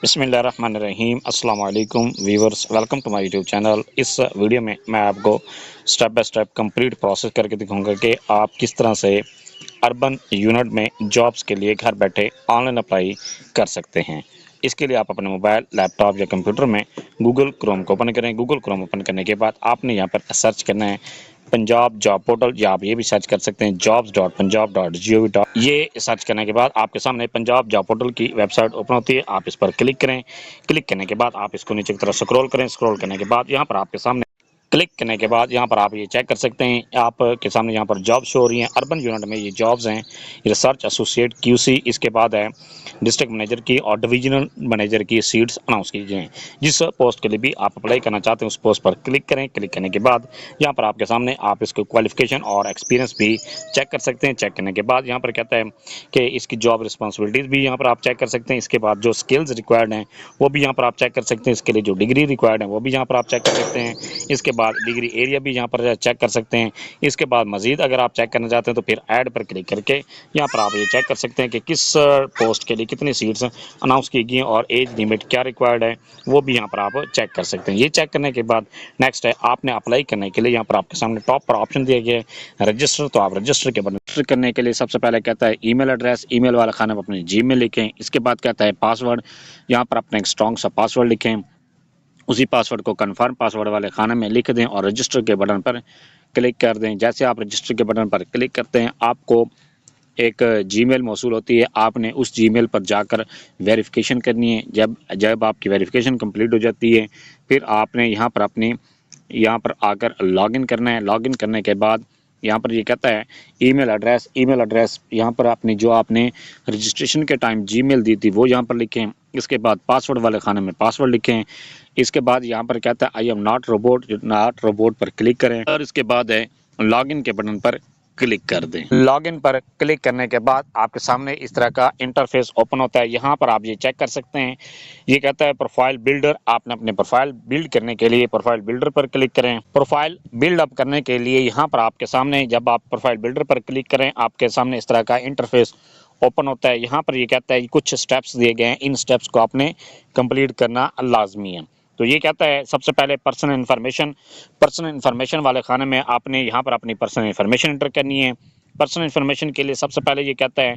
बिस्मिल्लाहिर्रहमानिर्रहीम अस्सलाम वालेकुम viewers, welcome to my YouTube channel. इस वीडियो में मैं आपको step by step complete process करके दिखाऊंगा कि आप किस तरह से अर्बन यूनिट में जॉब्स के लिए घर बैठे ऑनलाइन अप्लाई कर सकते हैं। इसके लिए आप अपने मोबाइल, लैपटॉप या कंप्यूटर में गूगल क्रोम को ओपन करें। गूगल क्रोम ओपन करने के बाद आपने यहाँ पर सर्च करना है पंजाब जॉब पोर्टल, या आप ये भी सर्च कर सकते हैं jobs.punjab.gov. ये सर्च करने के बाद आपके सामने पंजाब जॉब पोर्टल की वेबसाइट ओपन होती है। आप इस पर क्लिक करें। क्लिक करने के बाद आप इसको नीचे की तरफ स्क्रॉल करें। स्क्रॉल करने के बाद यहाँ पर आपके सामने क्लिक करने के बाद यहाँ पर आप ये चेक कर सकते हैं, आपके सामने यहाँ पर जॉब शो हो रही हैं। अर्बन यूनिट में ये जॉब्स हैं, रिसर्च एसोसिएट क्यूसी, इसके बाद है डिस्ट्रिक्ट मैनेजर की और डिवीजनल मैनेजर की सीट्स अनाउंस की गई हैं। जिस पोस्ट के लिए भी आप अप्लाई करना चाहते हैं उस पोस्ट पर क्लिक करें। क्लिक करने के बाद यहाँ पर आपके सामने आप इसको क्वालिफिकेशन और एक्सपीरियंस भी चेक कर सकते हैं। चेक करने के बाद यहाँ पर कहता है कि इसकी जॉब रिस्पॉन्सिबिलिटीज़ भी यहाँ पर आप चेक कर सकते हैं। इसके बाद जो स्किल्स रिक्वायर्ड हैं वो भी यहाँ पर आप चेक कर सकते हैं। इसके लिए जो डिग्री रिक्वायर्ड है वो भी यहाँ पर आप चेक कर सकते हैं। इसके बाद डिग्री एरिया भी यहाँ पर चेक कर सकते हैं। इसके बाद मजीद अगर आप चेक करना चाहते हैं तो फिर ऐड पर क्लिक करके यहाँ पर आप ये चेक कर सकते हैं कि किस पोस्ट के लिए कितनी सीट्स अनाउंस की गई हैं और एज लिमिट क्या रिक्वायर्ड है वो भी यहाँ पर आप चेक कर सकते हैं। ये चेक करने के बाद नेक्स्ट है आपने अप्लाई करने के लिए यहाँ पर आपके सामने टॉप पर ऑप्शन दिया गया है रजिस्टर। तो आप रजिस्टर के बटन रजिस्टर करने के लिए सबसे पहले कहता है ईमेल एड्रेस, ईमेल वाला खाना में अपने जीमेल लिखें। इसके बाद कहता है पासवर्ड, यहाँ पर अपना एक स्ट्रॉन्ग सा पासवर्ड लिखें। उसी पासवर्ड को कन्फर्म पासवर्ड वाले खाने में लिख दें और रजिस्टर के बटन पर क्लिक कर दें। जैसे आप रजिस्टर के बटन पर क्लिक करते हैं आपको एक जीमेल मौसूल होती है। आपने उस जीमेल पर जाकर वेरिफिकेशन करनी है। जब जब आपकी वेरिफिकेशन कंप्लीट हो जाती है फिर आपने यहाँ पर आकर लॉगिन करना है। लॉगिन करने के बाद यहाँ पर ये कहता है ईमेल एड्रेस यहाँ पर आपने जो आपने रजिस्ट्रेशन के टाइम जीमेल दी थी वो यहाँ पर लिखें। इसके बाद पासवर्ड वाले खाने में पासवर्ड लिखें। इसके बाद यहाँ पर कहता है आई एम नॉट रोबोट पर क्लिक करें और इसके बाद है लॉगिन के बटन पर क्लिक कर दें। लॉगिन पर क्लिक करने के बाद आपके सामने इस तरह का इंटरफेस ओपन होता है। यहाँ पर आप ये चेक कर सकते हैं, ये कहता है प्रोफाइल बिल्डर। आपने अपने प्रोफाइल बिल्ड करने के लिए प्रोफाइल बिल्डर पर क्लिक करें। प्रोफाइल बिल्ड अप करने के लिए यहाँ पर आपके सामने जब आप प्रोफाइल बिल्डर पर क्लिक करें आपके सामने इस तरह का इंटरफेस ओपन होता है। यहाँ पर ये कहता है कुछ स्टेप्स दिए गए हैं, इन स्टेप्स को आपने कंप्लीट करना लाजमी है। तो ये कहता है सबसे पहले पर्सनल इन्फॉर्मेशन वाले खाने में आपने यहाँ पर अपनी पर्सनल इन्फॉर्मेशन एंटर करनी है। पर्सनल इन्फॉर्मेशन के लिए सबसे पहले ये कहता है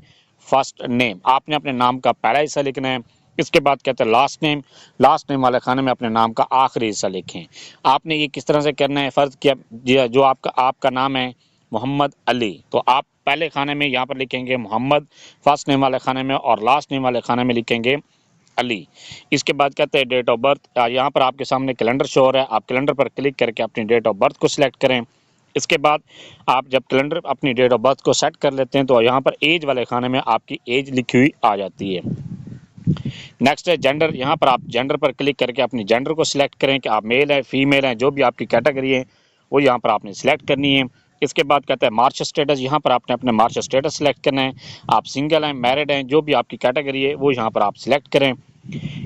फर्स्ट नेम, आपने अपने नाम का पहला हिस्सा लिखना है। इसके बाद कहता है लास्ट नेम वाले खाने में अपने नाम का आखिरी हिस्सा लिखें। आपने ये किस तरह से करना है, फ़र्ज़ किया जो आपका नाम है मोहम्मद अली, तो आप पहले खाने में यहाँ पर लिखेंगे मोहम्मद फर्स्ट नेम वाले खाने में और लास्ट नेम वाले खाने में लिखेंगे अली। इसके बाद कहते हैं डेट ऑफ बर्थ, यहाँ पर आपके सामने कैलेंडर शो हो रहा है, आप कैलेंडर पर क्लिक करके अपनी डेट ऑफ बर्थ को सिलेक्ट करें। इसके बाद आप जब कैलेंडर अपनी डेट ऑफ बर्थ को सेट कर लेते हैं तो यहाँ पर एज वाले खाने में आपकी एज लिखी हुई आ जाती है। नेक्स्ट है जेंडर, यहाँ पर आप जेंडर पर क्लिक करके अपनी जेंडर को सिलेक्ट करें कि आप मेल हैं फीमेल हैं, जो भी आपकी कैटेगरी है वो यहाँ पर आपने सिलेक्ट करनी है। इसके बाद कहता है मार्च स्टेटस, यहाँ पर आपने अपने मार्च स्टेटस सिलेक्ट करना है। आप सिंगल हैं मैरिड हैं, जो भी आपकी कैटेगरी है वो यहाँ पर आप सिलेक्ट करें।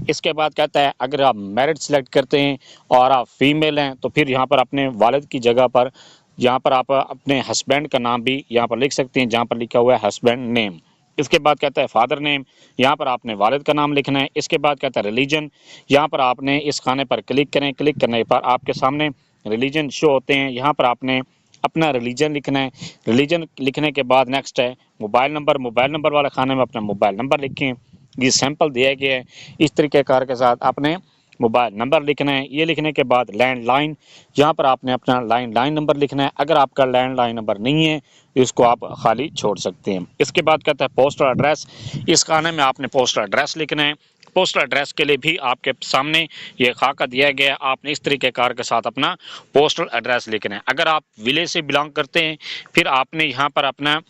इसके बाद कहता है अगर आप मैरिड सिलेक्ट करते हैं और आप फीमेल हैं तो फिर यहाँ पर अपने वालिद की जगह पर यहाँ पर आप अपने हस्बैंड का नाम भी यहाँ पर लिख सकते हैं जहाँ पर लिखा हुआ है हस्बैंड नेम। इसके बाद कहता है फादर नेम, यहाँ पर आपने वालिद का नाम लिखना है। इसके बाद कहता है रिलीजन, यहाँ पर आपने इस खाने पर क्लिक करें। क्लिक करने पर आपके सामने रिलीजन शो होते हैं, यहाँ पर आपने अपना रिलीजन लिखना है। रिलीजन लिखने के बाद नेक्स्ट है मोबाइल नंबर वाले खाने में अपना मोबाइल नंबर लिखें। ये सैंपल दिया गया है, इस तरीक़ेकार के साथ आपने मोबाइल नंबर लिखना है। ये लिखने के बाद लैंडलाइन, यहाँ पर आपने अपना लैंडलाइन नंबर लिखना है। अगर आपका लैंडलाइन नंबर नहीं है तो इसको आप खाली छोड़ सकते हैं। इसके बाद कहता है पोस्टल एड्रेस, इस खाने में आपने पोस्टल एड्रेस लिखना है। पोस्टल एड्रेस के लिए भी आपके सामने ये खाका दिया गया है, आपने इस तरीक़ेकार के साथ अपना पोस्टल एड्रेस लिखना है। अगर आप विलेज से बिलोंग करते हैं फिर आपने यहाँ पर अपना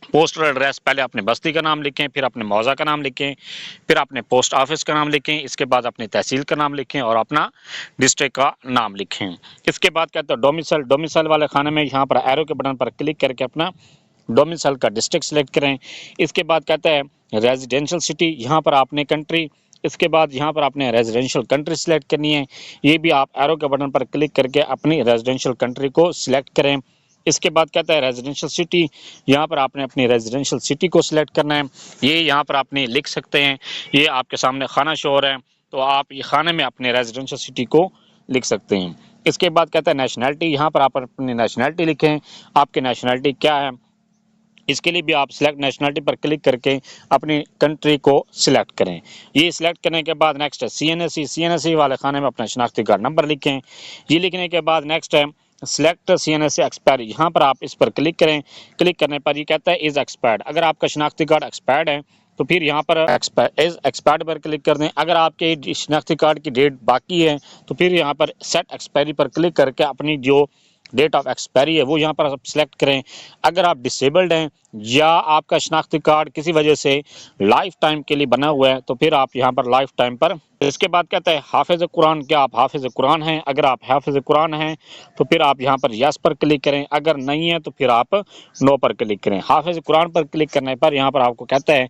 पोस्टल एड्रेस पहले अपने बस्ती का नाम लिखें, फिर अपने मौज़ा का नाम लिखें, फिर अपने पोस्ट ऑफिस का नाम लिखें, इसके बाद अपनी तहसील का नाम लिखें और अपना डिस्ट्रिक्ट का नाम लिखें। इसके बाद कहते हैं डोमिसाइल वाले खाने में यहाँ पर एरो के बटन पर क्लिक करके अपना डोमिसाइल का डिस्ट्रिक्ट सेलेक्ट करें। इसके बाद कहता है रेजिडेंशियल सिटी, यहाँ पर आपने कंट्री, इसके बाद यहाँ पर आपने रेजिडेंशियल कंट्री सिलेक्ट करनी है। ये भी आप एरो के बटन पर क्लिक करके अपनी रेजिडेंशियल कंट्री को सिलेक्ट करें। इसके बाद कहता है रेजिडेंशियल सिटी, यहाँ पर आपने अपनी रेजिडेंशियल सिटी को सिलेक्ट करना है। ये यहाँ पर आपने लिख सकते हैं, ये आपके सामने खाना शो हो रहा है, तो आप ये खाने में अपने रेजिडेंशियल सिटी को लिख सकते हैं। इसके बाद कहता है नेशनैलिटी, यहाँ पर आप अपनी नेशनैलिटी लिखें, आपकी नेशनैलिटी क्या है। इसके लिए भी आप सिलेक्ट नेशनलिटी पर क्लिक करके अपनी कंट्री को सिलेक्ट करें। ये सिलेक्ट करने के बाद नेक्स्ट है सीएनएसई वाले खाने में अपना शनाख्ती कार्ड नंबर लिखें। ये लिखने के बाद नेक्स्ट है सिलेक्ट सीएनएसई एक्सपायरी, यहाँ पर आप इस पर क्लिक करें। क्लिक करने पर ये कहता है इज़ एक्सपायर्ड, अगर आपका शनाख्ती कार्ड एक्सपायर्ड है तो फिर यहाँ पर इज़ एक्सपायर्ड पर क्लिक कर दें। अगर आपके शनाख्ती कार्ड की डेट बाकी है तो फिर यहाँ पर सेट एक्सपायरी पर क्लिक करके अपनी जो डेट ऑफ एक्सपायरी है वो यहाँ पर आप सिलेक्ट करें। अगर आप डिसेबल्ड हैं या आपका शनाख्ती कार्ड किसी वजह से लाइफ टाइम के लिए बना हुआ है तो फिर आप यहाँ पर लाइफ टाइम पर। इसके बाद कहता है हाफिज़ कुरान, क्या आप हाफिज़ कुरान हैं। अगर आप हाफिज़ कुरान हैं तो फिर आप यहाँ पर यस पर क्लिक करें, अगर नहीं है तो फिर आप नो पर क्लिक करें। हाफिज़ कुरान पर क्लिक करने पर यहाँ पर आपको कहता है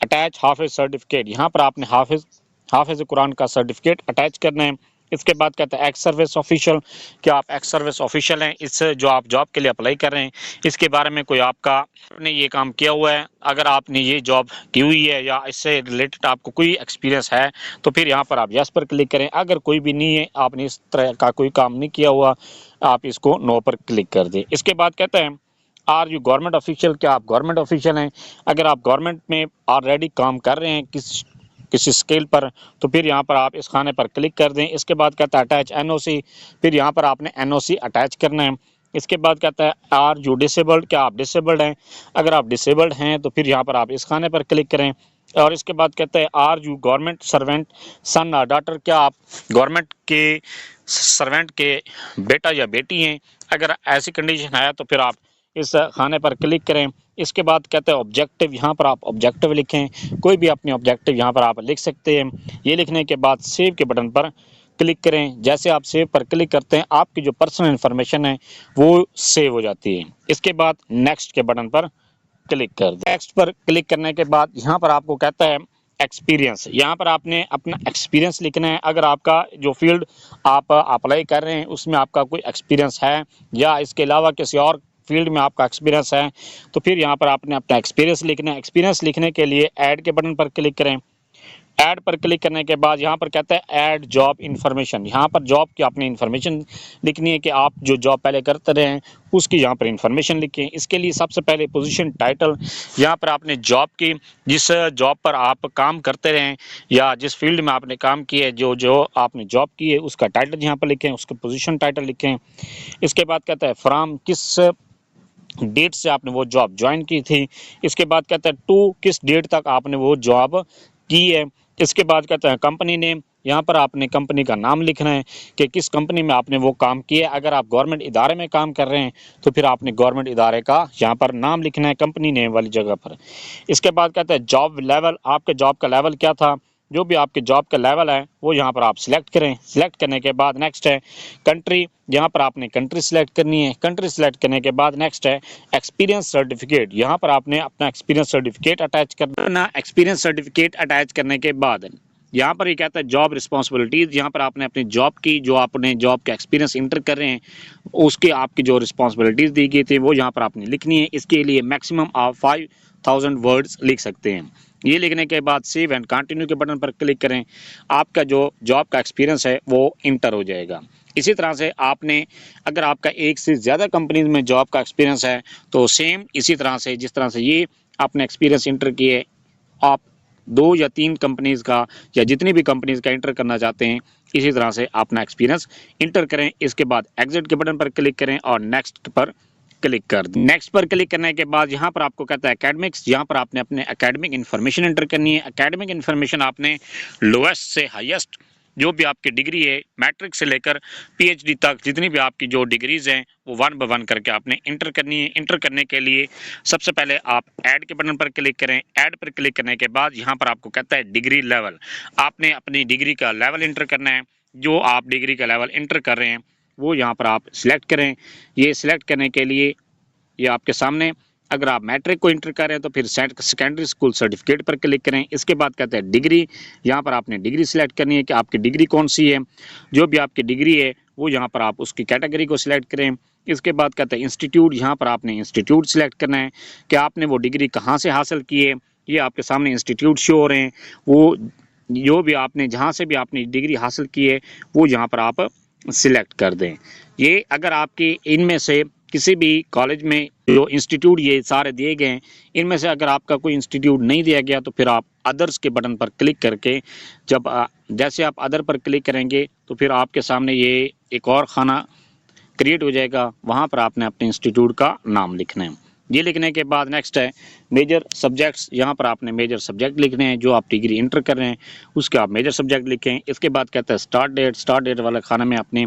अटैच हाफिज़ सर्टिफिकेट, यहाँ पर आपने हाफिज़ कुरान का सर्टिफिकेट अटैच करना है। इसके बाद कहता है एक्स सर्विस ऑफिशियल, क्या आप एक्स सर्विस ऑफिशियल हैं, इस जो आप जॉब के लिए अप्लाई कर रहे हैं इसके बारे में कोई आपने ये काम किया हुआ है। अगर आपने ये जॉब की हुई है या इससे रिलेटेड आपको कोई एक्सपीरियंस है तो फिर यहाँ पर आप यस पर क्लिक करें। अगर कोई भी नहीं है, आपने इस तरह का कोई काम नहीं किया हुआ, आप इसको नो पर क्लिक कर दें। इसके बाद कहता है आर यू गवर्नमेंट ऑफिशियल, क्या आप गवर्नमेंट ऑफिशियल हैं। अगर आप गवर्नमेंट में ऑलरेडी काम कर रहे हैं किसी स्केल पर तो फिर यहाँ पर आप इस खाने पर क्लिक कर दें। इसके बाद कहता है अटैच एनओसी, फिर यहाँ पर आपने एनओसी अटैच करना है। इसके बाद कहता है आर यू डिसेबल्ड, क्या आप डिसेबल्ड हैं। अगर आप डिसेबल्ड हैं तो फिर यहाँ पर आप इस खाने पर क्लिक करें। और इसके बाद कहता है आर यू गवर्नमेंट सर्वेंट सन और डॉटर, क्या आप गवर्नमेंट के सर्वेंट के बेटा या बेटी हैं। अगर ऐसी कंडीशन है तो फिर आप इस खाने पर क्लिक करें। इसके बाद कहते हैं ऑब्जेक्टिव, यहाँ पर आप ऑब्जेक्टिव लिखें, कोई भी अपने ऑब्जेक्टिव यहाँ पर आप लिख सकते हैं। ये लिखने के बाद सेव के बटन पर क्लिक करें। जैसे आप सेव पर क्लिक करते हैं आपकी जो पर्सनल इन्फॉर्मेशन है वो सेव हो जाती है। इसके बाद नेक्स्ट के बटन पर क्लिक कर दें। नेक्स्ट पर क्लिक करने के बाद यहाँ पर आपको कहता है एक्सपीरियंस, यहाँ पर आपने अपना एक्सपीरियंस लिखना है। अगर आपका जो फील्ड आप अप्लाई कर रहे हैं उसमें आपका कोई एक्सपीरियंस है या इसके अलावा किसी और फील्ड में आपका एक्सपीरियंस है तो फिर यहाँ पर आपने अपना एक्सपीरियंस लिखना है। एक्सपीरियंस लिखने के लिए ऐड के बटन पर क्लिक करें। ऐड पर क्लिक करने के बाद यहाँ पर कहता है ऐड जॉब इन्फॉर्मेशन, यहाँ पर जॉब की आपने इन्फॉर्मेशन लिखनी है कि आप जो जॉब पहले करते रहे हैं उसकी यहाँ पर इन्फॉर्मेशन लिखें। इसके लिए सबसे पहले पोजीशन टाइटल, यहाँ पर आपने जॉब की जिस जॉब पर आप काम करते रहें या जिस फील्ड में आपने काम किया है जो आपने जॉब की है उसका टाइटल यहाँ पर लिखें, उसका पोजीशन टाइटल लिखें। इसके बाद कहता है फ्रॉम, किस डेट से आपने वो जॉब ज्वाइन की थी। इसके बाद कहता है टू, किस डेट तक आपने वो जॉब की है। इसके बाद कहता है कंपनी नेम, यहाँ पर आपने कंपनी का नाम लिखना है कि किस कंपनी में आपने वो काम किया है। अगर आप गवर्नमेंट इदारे में काम कर रहे हैं तो फिर आपने गवर्नमेंट इदारे का यहाँ पर नाम लिखना है कंपनी नेम वाली जगह पर। इसके बाद कहता है जॉब लेवल, आपके जॉब का लेवल क्या था, जो भी आपके जॉब का लेवल है वो यहाँ पर आप सिलेक्ट करें। सिलेक्ट करने के बाद नेक्स्ट है कंट्री, यहाँ पर आपने कंट्री सिलेक्ट करनी है। कंट्री सिलेक्ट करने के बाद नेक्स्ट है एक्सपीरियंस सर्टिफिकेट, यहाँ पर आपने अपना एक्सपीरियंस सर्टिफिकेट अटैच करना। एक्सपीरियंस सर्टिफिकेट अटैच करने के बाद यहाँ पर ये कहता है जॉब रिस्पॉन्सिबिलिटीज़, यहाँ पर आपने अपनी जॉब की जो आपने जॉब का एक्सपीरियंस इंटर कर रहे हैं उसकी आपकी जो रिस्पॉन्सिबिलिटीज़ दी गई थी वो यहाँ पर आपने लिखनी है। इसके लिए मैक्सिमम आप 5000 वर्ड्स लिख सकते हैं। ये लिखने के बाद सेव एंड कंटिन्यू के बटन पर क्लिक करें, आपका जो जॉब का एक्सपीरियंस है वो इंटर हो जाएगा। इसी तरह से आपने अगर आपका एक से ज़्यादा कंपनीज में जॉब का एक्सपीरियंस है तो सेम इसी तरह से जिस तरह से ये आपने एक्सपीरियंस इंटर किए आप 2 या 3 कंपनीज का या जितनी भी कंपनीज का इंटर करना चाहते हैं इसी तरह से अपना एक्सपीरियंस इंटर करें। इसके बाद एग्जिट के बटन पर क्लिक करें और नेक्स्ट पर क्लिक कर दें। नेक्स्ट पर क्लिक करने के बाद यहाँ पर आपको कहता है एकेडमिक्स, यहाँ पर आपने अपने एकेडमिक इन्फॉर्मेशन एंटर करनी है। एकेडमिक इन्फॉर्मेशन आपने लोएस्ट से हाईएस्ट जो भी आपकी डिग्री है मैट्रिक से लेकर पीएचडी तक जितनी भी आपकी जो डिग्रीज हैं वो 1 बाय 1 करके आपने इंटर करनी है। इंटर करने के लिए सबसे पहले आप ऐड के बटन पर क्लिक करें। ऐड पर क्लिक करने के बाद यहाँ पर आपको कहता है डिग्री लेवल, आपने अपनी डिग्री का लेवल इंटर करना है। जो आप डिग्री का लेवल इंटर कर रहे हैं वो यहाँ पर आप सिलेक्ट करें। ये सिलेक्ट करने के लिए ये आपके सामने, अगर आप मैट्रिक को इंटर कर रहे हैं तो फिर सेकेंडरी स्कूल सर्टिफिकेट पर क्लिक करें। इसके बाद कहते हैं डिग्री, यहाँ पर आपने डिग्री सिलेक्ट करनी है कि आपकी डिग्री कौन सी है। जो भी आपकी डिग्री है वो यहाँ पर आप उसकी कैटेगरी को सिलेक्ट करें। इसके बाद कहते हैं इंस्टीट्यूट, यहाँ पर आपने इंस्टीट्यूट सिलेक्ट करना है कि आपने वो डिग्री कहाँ से हासिल की है। ये आपके सामने इंस्टीट्यूट शो हो रहे हैं, वो जो भी आपने जहाँ से भी आपने डिग्री हासिल की है वो यहाँ पर आप सिलेक्ट कर दें। ये अगर आपके इनमें से किसी भी कॉलेज में जो इंस्टीट्यूट ये सारे दिए गए हैं, इनमें से अगर आपका कोई इंस्टीट्यूट नहीं दिया गया तो फिर आप अदर्स के बटन पर क्लिक करके जब जैसे आप अदर पर क्लिक करेंगे तो फिर आपके सामने ये एक और खाना क्रिएट हो जाएगा, वहाँ पर आपने अपने इंस्टीट्यूट का नाम लिखना है। ये लिखने के बाद नेक्स्ट है मेजर सब्जेक्ट्स, यहाँ पर आपने मेजर सब्जेक्ट लिखने हैं, जो आप डिग्री इंटर कर रहे हैं उसके आप मेजर सब्जेक्ट लिखें। इसके बाद कहता है स्टार्ट डेट वाला खाना में आपने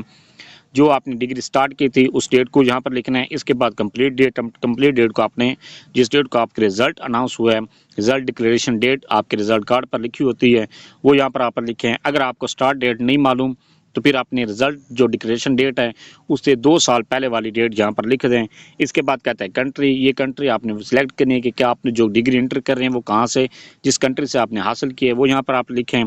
जो आपने डिग्री स्टार्ट की थी उस डेट को यहाँ पर लिखना है। इसके बाद कंप्लीट डेट को आपने जिस डेट को आपके रिजल्ट अनाउंस हुआ है, रिजल्ट डिक्लेरेशन डेट आपके रिजल्ट कार्ड पर लिखी होती है, वो यहाँ पर आप लिखें। अगर आपको स्टार्ट डेट नहीं मालूम तो फिर अपने रिजल्ट जो डिक्लेरेशन डेट है उससे 2 साल पहले वाली डेट यहाँ पर लिख दें। इसके बाद कहता है कंट्री, ये कंट्री आपने सिलेक्ट करनी है कि क्या आपने जो डिग्री इंटर कर रहे हैं वो कहाँ से, जिस कंट्री से आपने हासिल की है वो यहाँ पर आप लिखें।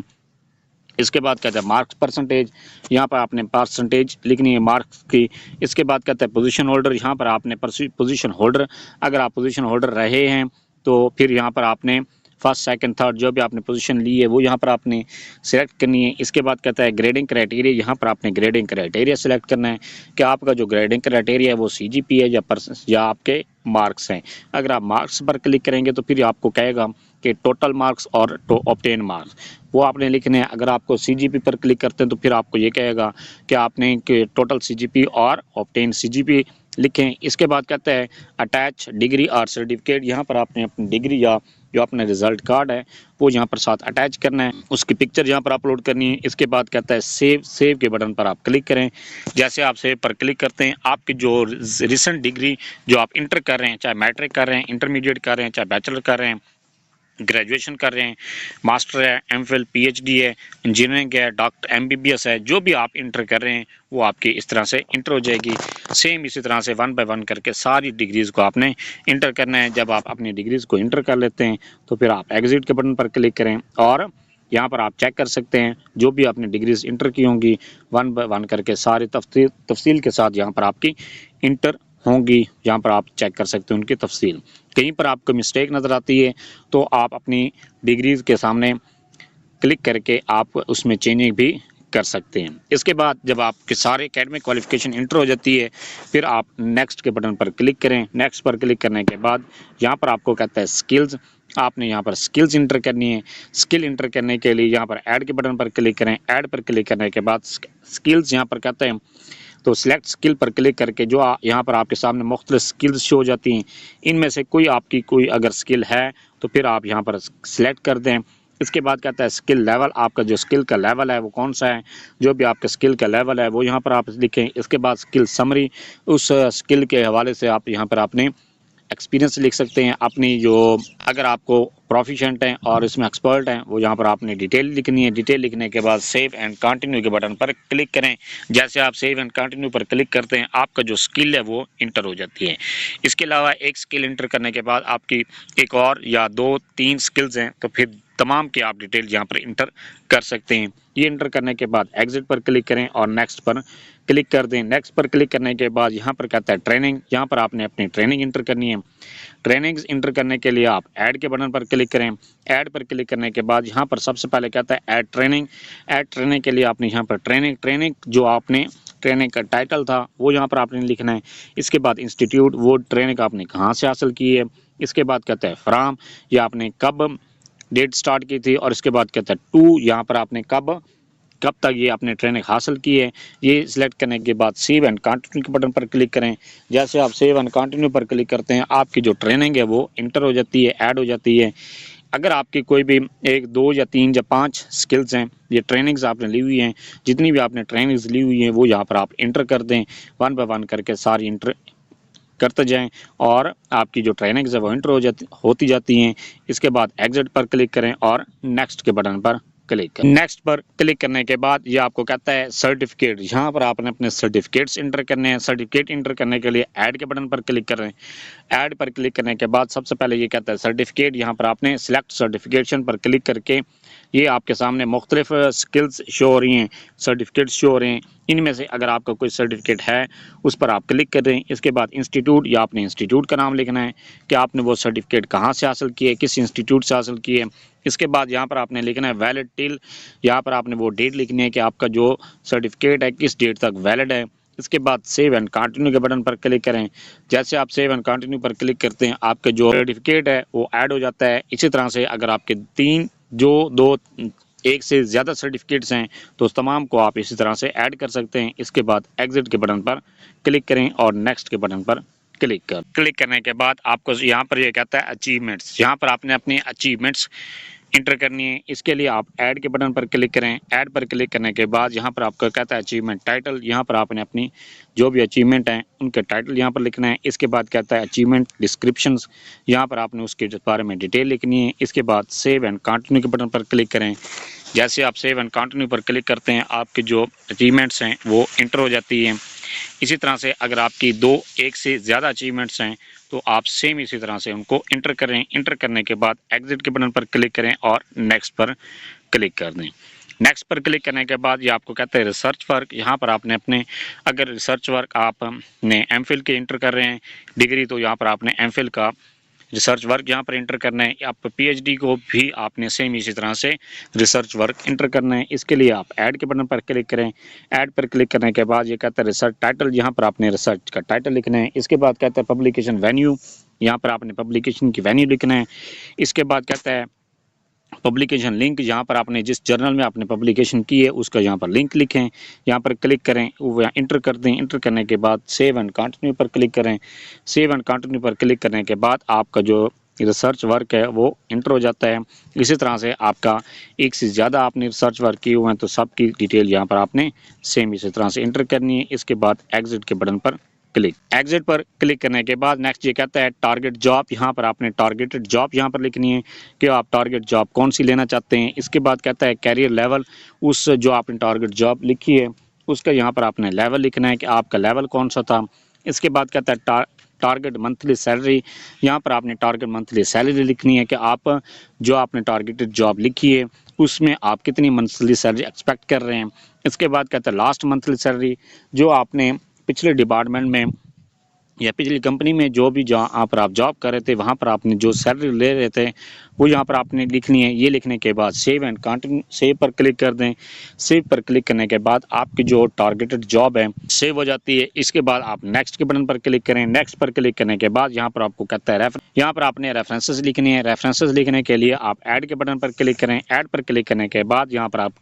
इसके बाद कहता है मार्क्स परसेंटेज, यहाँ पर आपने परसेंटेज लिखनी है मार्क्स की। इसके बाद कहता है पोजीशन होल्डर, यहाँ पर आपने पोजीशन होल्डर, अगर आप पोजीशन होल्डर रहे हैं तो फिर यहाँ पर आपने फर्स्ट सेकंड थर्ड जो भी आपने पोजीशन ली है वो यहाँ पर आपने सेलेक्ट करनी है। इसके बाद कहता है ग्रेडिंग क्राइटेरिया, यहाँ पर आपने ग्रेडिंग क्राइटेरिया सेलेक्ट करना है कि आपका जो ग्रेडिंग क्राइटेरिया है वो CGP है या आपके मार्क्स हैं। अगर आप मार्क्स पर क्लिक करेंगे तो फिर आपको कहेगा कि टोटल मार्क्स और ऑब्टेन मार्क्स वो आपने लिखने हैं। अगर आपको CGP पर क्लिक करते हैं तो फिर आपको ये कहेगा कि आपने टोटल CGP और ऑब्टेन CGP लिखें। इसके बाद कहता है अटैच डिग्री और सर्टिफिकेट, यहाँ पर आपने अपनी डिग्री या जो अपना रिजल्ट कार्ड है वो यहाँ पर साथ अटैच करना है, उसकी पिक्चर यहाँ पर अपलोड करनी है। इसके बाद कहता है सेव के बटन पर आप क्लिक करें। जैसे आप सेव पर क्लिक करते हैं आपकी जो रिसेंट डिग्री जो आप इंटर कर रहे हैं, चाहे मैट्रिक कर रहे हैं, इंटरमीडिएट कर रहे हैं, चाहे बैचलर कर रहे हैं, ग्रेजुएशन कर रहे हैं, मास्टर है, MPhil PhD है, इंजीनियरिंग है, डॉक्टर MBBS है, जो भी आप इंटर कर रहे हैं वो आपकी इस तरह से इंटर हो जाएगी। सेम इसी तरह से 1 बाय 1 करके सारी डिग्रीज़ को आपने इंटर करना है। जब आप अपनी डिग्रीज़ को इंटर कर लेते हैं तो फिर आप एग्जिट के बटन पर क्लिक करें और यहाँ पर आप चेक कर सकते हैं जो भी आपने डिग्रीज इंटर की होंगी 1 बाय 1 करके सारी तफसील के साथ यहाँ पर आपकी इंटर होंगी। यहाँ पर आप चेक कर सकते हैं उनकी तफसील। कहीं पर आपको मिस्टेक नज़र आती है तो आप अपनी डिग्रीज के सामने क्लिक करके आप उसमें चेंजिंग भी कर सकते हैं। इसके बाद जब आपके सारे एकेडमिक क्वालिफिकेशन इंटर हो जाती है फिर आप नेक्स्ट के बटन पर क्लिक करें। नेक्स्ट पर क्लिक करने के बाद यहाँ पर आपको कहता है स्किल्स, आपने यहाँ पर स्किल्स इंटर करनी है। स्किल इंटर करने के लिए यहाँ पर ऐड के बटन पर क्लिक करें। ऐड पर क्लिक करने के बाद स्किल्स यहाँ पर कहते हैं तो सिलेक्ट स्किल पर क्लिक करके जो यहाँ पर आपके सामने मुख्तलिफ स्किल्स शो हो जाती हैं, इनमें से कोई आपकी कोई अगर स्किल है तो फिर आप यहाँ पर सिलेक्ट कर दें। इसके बाद कहता है स्किल लेवल, आपका जो स्किल का लेवल है वो कौन सा है, जो भी आपका स्किल का लेवल है वो यहाँ पर आप लिखें। इसके बाद स्किल समरी, उस स्किल के हवाले से आप यहाँ पर अपने एक्सपीरियंस लिख सकते हैं अपनी, जो अगर आपको प्रोफिशेंट हैं और इसमें एक्सपर्ट हैं वो यहाँ पर आपने डिटेल लिखनी है। डिटेल लिखने के बाद सेव एंड कंटिन्यू के बटन पर क्लिक करें। जैसे आप सेव एंड कंटिन्यू पर क्लिक करते हैं आपका जो स्किल है वो इंटर हो जाती है। इसके अलावा एक स्किल इंटर करने के बाद आपकी एक और या 2-3 स्किल्स हैं तो फिर तमाम की आप डिटेल यहाँ पर इंटर कर सकते हैं। ये इंटर करने के बाद एग्जिट पर क्लिक करें और नेक्स्ट पर क्लिक कर दें। नेक्स्ट पर क्लिक करने के बाद यहाँ पर कहता है ट्रेनिंग, यहाँ पर आपने अपनी ट्रेनिंग इंटर करनी है। ट्रेनिंग्स इंटर करने के लिए आप ऐड के बटन पर क्लिक करें। ऐड पर क्लिक करने के बाद यहाँ पर सबसे पहले कहता है ऐड ट्रेनिंग। ऐड ट्रेनिंग के लिए आपने यहाँ पर ट्रेनिंग जो आपने ट्रेनिंग का टाइटल था वो यहाँ पर आपने लिखना है। इसके बाद इंस्टीट्यूट, वो ट्रेनिंग आपने कहाँ से हासिल की है। इसके बाद कहता है फ्राम, या आपने कब डेट स्टार्ट की थी, और इसके बाद कहता है टू, यहाँ पर आपने कब तक ये आपने ट्रेनिंग हासिल की है। ये सिलेक्ट करने के बाद सेव एंड कंटिन्यू के बटन पर क्लिक करें। जैसे आप सेव एंड कंटिन्यू पर क्लिक करते हैं आपकी जो ट्रेनिंग है वो इंटर हो जाती है, ऐड हो जाती है। अगर आपकी कोई भी 1, 2 या 3 या 5 स्किल्स हैं, ये ट्रेनिंग्स आपने ली हुई हैं, जितनी भी आपने ट्रेनिंग्स ली हुई हैं वो यहाँ पर आप इंटर कर दें। 1 बाय 1 करके सारी इंटर करते जाएं और आपकी जो ट्रेनिंग्स है वो इंटर होती जाती हैं। इसके बाद एग्जिट पर क्लिक करें और नेक्स्ट के बटन पर क्लिक करें। नेक्स्ट पर क्लिक करने के बाद ये आपको कहता है सर्टिफिकेट, यहाँ पर आपने अपने सर्टिफिकेट्स इंटर करने हैं। सर्टिफिकेट इंटर करने के लिए ऐड के बटन पर क्लिक करें। ऐड पर क्लिक करने के बाद सबसे पहले ये कहता है सर्टिफिकेट, यहाँ पर आपने सिलेक्ट सर्टिफिकेशन पर क्लिक करके ये आपके सामने मुख्तलिफ स्किल्स शो हो रही हैं, सर्टिफिकेट्स शो हो रहे हैं। इनमें से अगर आपका कोई सर्टिफिकेट है उस पर आप क्लिक कर दें। इसके बाद इंस्टीट्यूट या अपने इंस्टीट्यूट का नाम लिखना है कि आपने वो सर्टिफिकेट कहाँ से हासिल किए, किस इंस्टीट्यूट से हासिल किए। इसके बाद यहाँ पर आपने लिखना है वैलिड टिल, यहाँ पर आपने वो डेट लिखनी है कि आपका जो सर्टिफिकेट है किस डेट तक वैलिड है। इसके बाद सेव एंड कंटिन्यू के बटन पर क्लिक करें। जैसे आप सेव एंड कंटिन्यू पर क्लिक करते हैं आपका जो सर्टिफिकेट है वो ऐड हो जाता है। इसी तरह से अगर आपके एक से ज़्यादा सर्टिफिकेट्स हैं तो उस तमाम को आप इसी तरह से ऐड कर सकते हैं। इसके बाद एग्जिट के बटन पर क्लिक करें और नेक्स्ट के बटन पर क्लिक करने के बाद आपको यहाँ पर ये कहता है अचीवमेंट्स, यहाँ पर आपने अपनी अचीवमेंट्स इंटर करनी है। इसके लिए आप ऐड के बटन पर क्लिक करें। ऐड पर क्लिक करने के बाद यहाँ पर आपको कहता है अचीवमेंट टाइटल, यहाँ पर आपने अपनी जो भी अचीवमेंट हैं उनके टाइटल यहाँ पर लिखना है। इसके बाद कहता है अचीवमेंट डिस्क्रिप्शंस, यहाँ पर आपने उसके बारे में डिटेल लिखनी है। इसके बाद सेव एंड कंटिन्यू के बटन पर क्लिक करें। जैसे आप सेव एंड कंटिन्यू पर क्लिक करते हैं आपके जो अचीवमेंट्स हैं वो इंटर हो जाती हैं। इसी तरह से अगर आपकी एक से ज़्यादा अचीवमेंट्स हैं तो आप सेम इसी तरह से उनको इंटर करें। इंटर करने के बाद एग्जिट के बटन पर क्लिक करें और नेक्स्ट पर क्लिक कर दें। नेक्स्ट पर क्लिक करने के बाद ये आपको कहता है रिसर्च वर्क, यहाँ पर आपने अपने अगर रिसर्च वर्क आपने एमफिल के इंटर कर रहे हैं डिग्री तो यहाँ पर आपने एमफिल का रिसर्च वर्क यहाँ पर इंटर करना है। आप पीएचडी को भी आपने सेम इसी तरह से रिसर्च वर्क इंटर करना है। इसके लिए आप ऐड के बटन पर क्लिक करें। ऐड पर क्लिक करने के बाद ये कहता है रिसर्च टाइटल, यहाँ पर आपने रिसर्च का टाइटल लिखना है। इसके बाद कहता है पब्लिकेशन वेन्यू, यहाँ पर आपने पब्लिकेशन की वेन्यू लिखना है। इसके बाद कहता है पब्लिकेशन लिंक, यहाँ पर आपने जिस जर्नल में आपने पब्लिकेशन की है उसका यहाँ पर लिंक लिखें। यहाँ पर क्लिक करें, वो इंटर कर दें। इंटर करने के बाद सेव एंड कंटिन्यू पर क्लिक करें। सेव एंड कंटिन्यू पर क्लिक करने के बाद आपका जो रिसर्च वर्क है वो इंटर हो जाता है। इसी तरह से आपका एक से ज़्यादा आपने रिसर्च वर्क किए हुए हैं तो सबकी डिटेल यहाँ पर आपने सेम इसी तरह से इंटर करनी है। इसके बाद एग्जिट के बटन पर एग्जिट पर क्लिक करने के बाद नेक्स्ट ये कहता है टारगेट जॉब, यहाँ पर आपने टारगेटेड जॉब यहाँ पर लिखनी है कि आप टारगेट जॉब कौन सी लेना चाहते हैं। इसके बाद कहता है कैरियर लेवल, उस जो आपने टारगेट जॉब लिखी है उसका यहाँ पर आपने लेवल लिखना है कि आपका लेवल कौन सा था। इसके बाद कहता है टारगेट मंथली सैलरी, यहाँ पर आपने टारगेट मंथली सैलरी लिखनी है कि आप जो आपने टारगेटेड जॉब लिखी है उसमें आप कितनी मंथली सैलरी एक्सपेक्ट कर रहे हैं। इसके बाद कहता है लास्ट मंथली सैलरी, जो आपने पिछले डिपार्टमेंट में या पिछली कंपनी में जो भी जहाँ पर आप जॉब कर रहे थे वहाँ पर आपने जो सैलरी ले रहे थे वो यहाँ पर आपने लिखनी है। ये लिखने के बाद सेव एंड कंटिन्यू सेव पर क्लिक कर दें। सेव पर क्लिक करने के बाद आपकी जो टारगेटेड जॉब है सेव हो जाती है। इसके बाद आप नेक्स्ट के बटन पर क्लिक करें। नेक्स्ट पर क्लिक करने के बाद यहाँ पर आपको कहता है यहाँ पर आपने रेफरेंसेस लिखनी है। रेफरेंसेस लिखने के लिए आप ऐड के बटन पर क्लिक करें। ऐड पर क्लिक करने के बाद यहाँ पर आप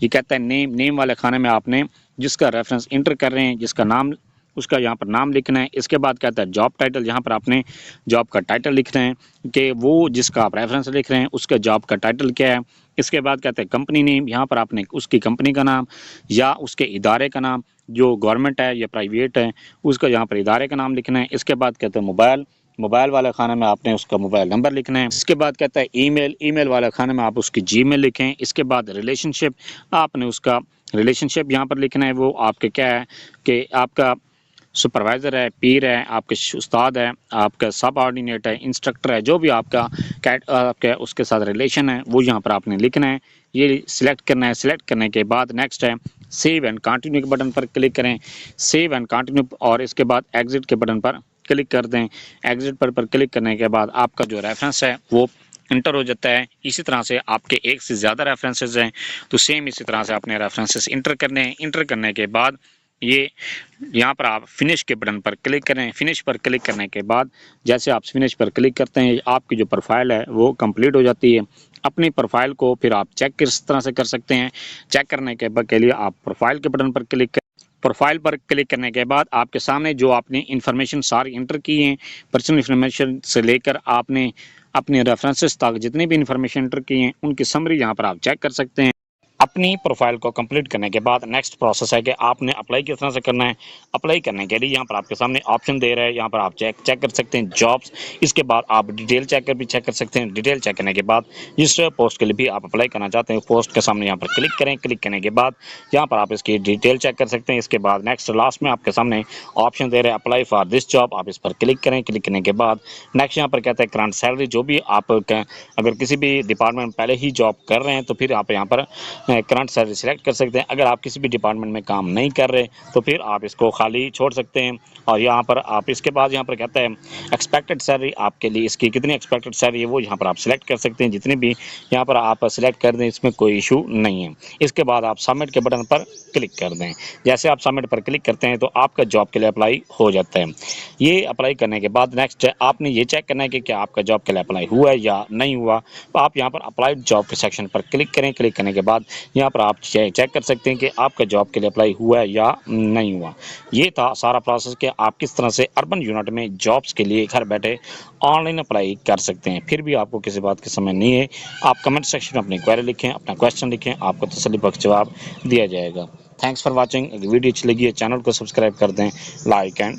ये कहता है नेम वाले खाने में आपने जिसका रेफरेंस इंटर कर रहे हैं जिसका नाम उसका यहाँ पर नाम लिखना है। इसके बाद कहता है जॉब टाइटल, यहाँ पर आपने जॉब का टाइटल लिखना है कि वो जिसका आप रेफरेंस लिख रहे हैं उसका जॉब का टाइटल क्या है। इसके बाद कहते हैं कंपनी नेम, यहाँ पर आपने उसकी कंपनी का नाम या उसके इदारे का नाम, जो गवर्नमेंट है या प्राइवेट है उसका यहाँ पर इदारे का नाम लिखना है। इसके बाद कहते हैं मोबाइल वाले खाने में आपने उसका मोबाइल नंबर लिखना है। इसके बाद कहता है ईमेल वाले खाने में आप उसकी जीमेल लिखें। इसके बाद रिलेशनशिप, आपने उसका रिलेशनशिप यहाँ पर लिखना है। वो आपके क्या है कि आपका सुपरवाइज़र है, पीर है, आपके उस्ताद है, आपका सब ऑर्डिनेट है, इंस्ट्रक्टर है, जो भी आपका आपके उसके साथ रिलेशन है वो यहाँ पर आपने लिखना है। ये सिलेक्ट करना है। सिलेक्ट करने के बाद नेक्स्ट है सेव एंड कंटिन्यू के बटन पर क्लिक करें। सेव एंड कंटिन्यू और इसके बाद एग्जिट के बटन पर क्लिक कर दें। एग्जिट पर क्लिक करने के बाद आपका जो रेफरेंस है वो इंटर हो जाता है। इसी तरह से आपके एक से ज़्यादा रेफरेंसेस हैं तो सेम इसी तरह से अपने रेफरेंसेस इंटर करने हैं। इंटर करने के बाद ये यहाँ पर आप फिनिश के बटन पर क्लिक करें। फिनिश पर क्लिक करने के बाद जैसे आप फिनिश पर क्लिक करते हैं आपकी जो प्रोफाइल है वो कंप्लीट हो जाती है। अपनी प्रोफाइल को फिर आप चेक किस तरह से कर सकते हैं। चेक करने के लिए आप प्रोफाइल के बटन पर क्लिक करें। प्रोफाइल पर क्लिक करने के बाद आपके सामने जो आपने इन्फॉर्मेशन सारी इंटर की हैं, पर्सनल इन्फॉर्मेशन से लेकर आपने अपने रेफरेंसेस तक जितनी भी इन्फॉर्मेशन इंटर की हैं उनकी समरी यहाँ पर आप चेक कर सकते हैं। अपनी प्रोफाइल को कंप्लीट करने के बाद नेक्स्ट प्रोसेस है कि आपने अप्लाई किस तरह से करना है। अप्लाई करने के लिए यहाँ पर आपके सामने ऑप्शन दे रहा है, यहाँ पर आप चेक कर सकते हैं जॉब्स। इसके बाद आप डिटेल चेकर भी चेक कर सकते हैं। डिटेल चेक करने के बाद जिस पोस्ट के लिए भी आप अप्लाई करना चाहते हैं पोस्ट के सामने यहाँ पर क्लिक करें। क्लिक करने के बाद यहाँ पर आप इसकी डिटेल चेक कर सकते हैं। इसके बाद नेक्स्ट लास्ट में आपके सामने ऑप्शन दे रहे हैं अप्लाई फॉर दिस जॉब, आप इस पर क्लिक करें। क्लिक करने के बाद नेक्स्ट यहाँ पर कहते हैं करंट सैलरी, जो भी आप अगर किसी भी डिपार्टमेंट में पहले ही जॉब कर रहे हैं तो फिर आप यहाँ पर करंट सैलरी सिलेक्ट कर सकते हैं। अगर आप किसी भी डिपार्टमेंट में काम नहीं कर रहे तो फिर आप इसको खाली छोड़ सकते हैं। और यहाँ पर आप इसके बाद यहाँ पर कहता है एक्सपेक्टेड सैलरी, आपके लिए इसकी कितनी एक्सपेक्टेड सैलरी है वो यहाँ पर आप सिलेक्ट कर सकते हैं। जितनी भी यहाँ पर आप सिलेक्ट कर दें इसमें कोई इशू नहीं है। इसके बाद आप सबमिट के बटन पर क्लिक कर दें। जैसे आप सबमिट पर क्लिक करते हैं तो आपका जॉब के लिए अप्लाई हो जाता है। ये अप्लाई करने के बाद नेक्स्ट आपने ये चेक करना है कि क्या आपका जॉब के लिए अप्लाई हुआ है या नहीं हुआ। तो आप यहाँ पर अप्लाइड जॉब के सेक्शन पर क्लिक करें। क्लिक करने के बाद यहाँ पर आप चेक कर सकते हैं कि आपका जॉब के लिए अप्लाई हुआ है या नहीं हुआ। ये था सारा प्रोसेस कि आप किस तरह से अर्बन यूनिट में जॉब्स के लिए घर बैठे ऑनलाइन अप्लाई कर सकते हैं। फिर भी आपको किसी बात की समझ नहीं है, आप कमेंट सेक्शन में अपनी क्वेरी लिखें, अपना क्वेश्चन लिखें, आपको तसल्ली बख्श जवाब दिया जाएगा। Thanks for watching. वीडियो अच्छी लगी है चैनल को सब्सक्राइब कर दें, लाइक एंड